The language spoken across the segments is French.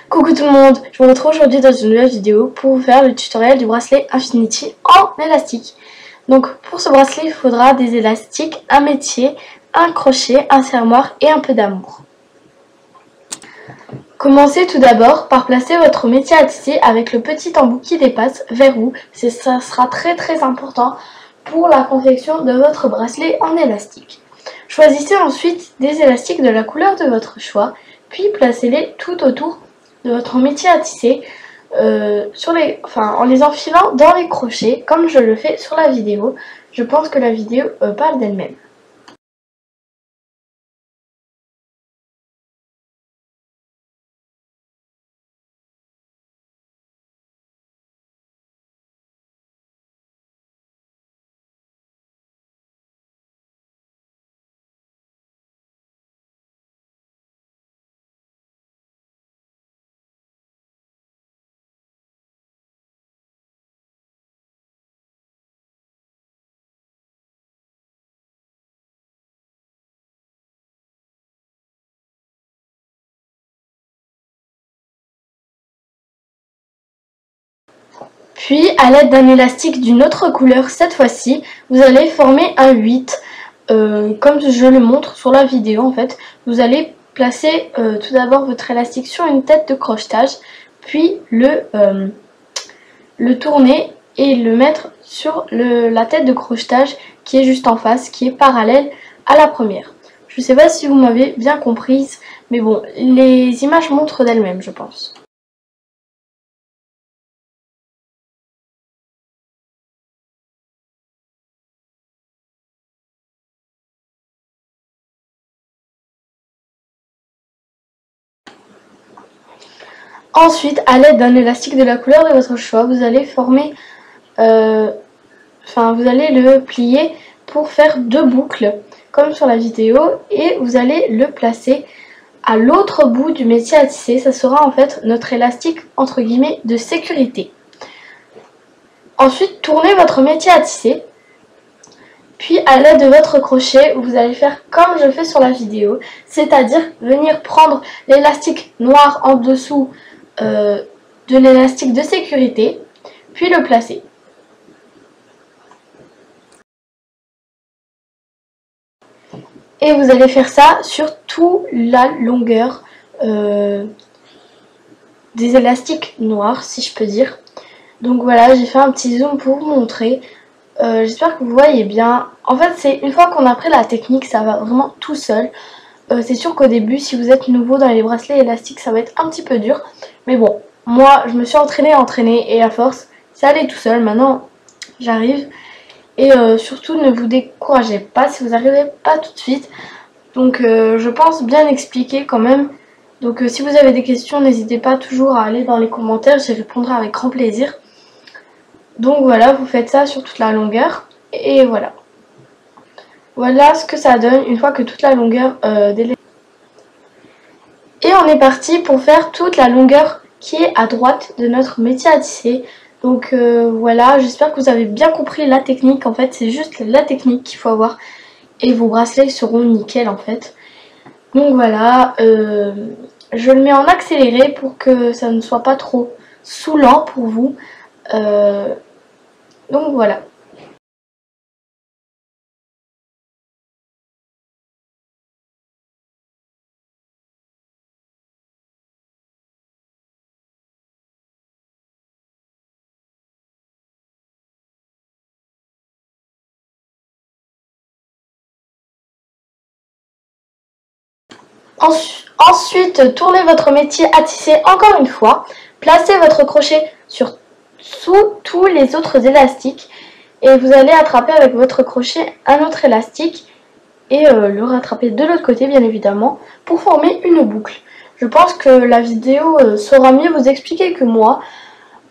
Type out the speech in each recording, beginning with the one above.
Coucou tout le monde, je vous retrouve aujourd'hui dans une nouvelle vidéo pour vous faire le tutoriel du bracelet Infinity en élastique. Donc pour ce bracelet, il faudra des élastiques, un métier, un crochet, un serre-moire et un peu d'amour. Commencez tout d'abord par placer votre métier à tisser avec le petit embout qui dépasse vers vous. Ça sera très important pour la confection de votre bracelet en élastique. Choisissez ensuite des élastiques de la couleur de votre choix, puis placez-les tout autour de votre métier à tisser en les enfilant dans les crochets comme je le fais sur la vidéo. Je pense que la vidéo parle d'elle-même. Puis, à l'aide d'un élastique d'une autre couleur, cette fois-ci, vous allez former un 8. Comme je le montre sur la vidéo, en fait, vous allez placer tout d'abord votre élastique sur une tête de crochetage, puis le tourner et le mettre sur la tête de crochetage qui est juste en face, qui est parallèle à la première. Je ne sais pas si vous m'avez bien comprise, mais bon, les images montrent d'elles-mêmes, je pense. Ensuite, à l'aide d'un élastique de la couleur de votre choix, vous allez former, vous allez le plier pour faire 2 boucles, comme sur la vidéo, et vous allez le placer à l'autre bout du métier à tisser. Ça sera en fait notre élastique entre guillemets de sécurité. Ensuite, tournez votre métier à tisser, puis à l'aide de votre crochet, vous allez faire comme je fais sur la vidéo, c'est-à-dire venir prendre l'élastique noir en dessous de l'élastique de sécurité, puis le placer. Et vous allez faire ça sur toute la longueur des élastiques noirs, si je peux dire. Donc voilà, j'ai fait un petit zoom pour vous montrer. J'espère que vous voyez bien. En fait, c'est une fois qu'on a appris la technique, ça va vraiment tout seul. C'est sûr qu'au début, si vous êtes nouveau dans les bracelets élastiques, ça va être un petit peu dur. Mais bon, moi, je me suis entraînée et à force, ça allait tout seul. Maintenant, j'arrive. Et surtout, ne vous découragez pas si vous n'arrivez pas tout de suite. Donc, je pense bien expliquer quand même. Donc, si vous avez des questions, n'hésitez pas toujours à aller dans les commentaires. J'y répondrai avec grand plaisir. Donc, voilà, vous faites ça sur toute la longueur. Et voilà. Voilà ce que ça donne une fois que toute la longueur des... Et on est parti pour faire toute la longueur qui est à droite de notre métier à tisser. Donc voilà, j'espère que vous avez bien compris la technique. En fait, c'est juste la technique qu'il faut avoir. Et vos bracelets seront nickel en fait. Donc voilà, je le mets en accéléré pour que ça ne soit pas trop saoulant pour vous. Donc voilà. Ensuite, tournez votre métier à tisser encore une fois. Placez votre crochet sous tous les autres élastiques. Et vous allez attraper avec votre crochet un autre élastique. Et le rattraper de l'autre côté, bien évidemment, pour former une boucle. Je pense que la vidéo saura mieux vous expliquer que moi.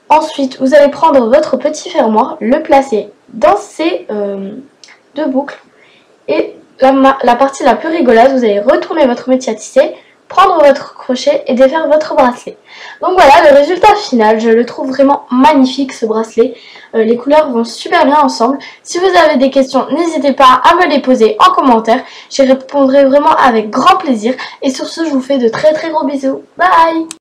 Ensuite, vous allez prendre votre petit fermoir, le placer dans ces 2 boucles. Et la partie la plus rigolote, vous allez retourner votre métier à tisser, prendre votre crochet et défaire votre bracelet. Donc voilà le résultat final, je le trouve vraiment magnifique ce bracelet. Les couleurs vont super bien ensemble. Si vous avez des questions, n'hésitez pas à me les poser en commentaire. J'y répondrai vraiment avec grand plaisir. Et sur ce, je vous fais de très gros bisous. Bye!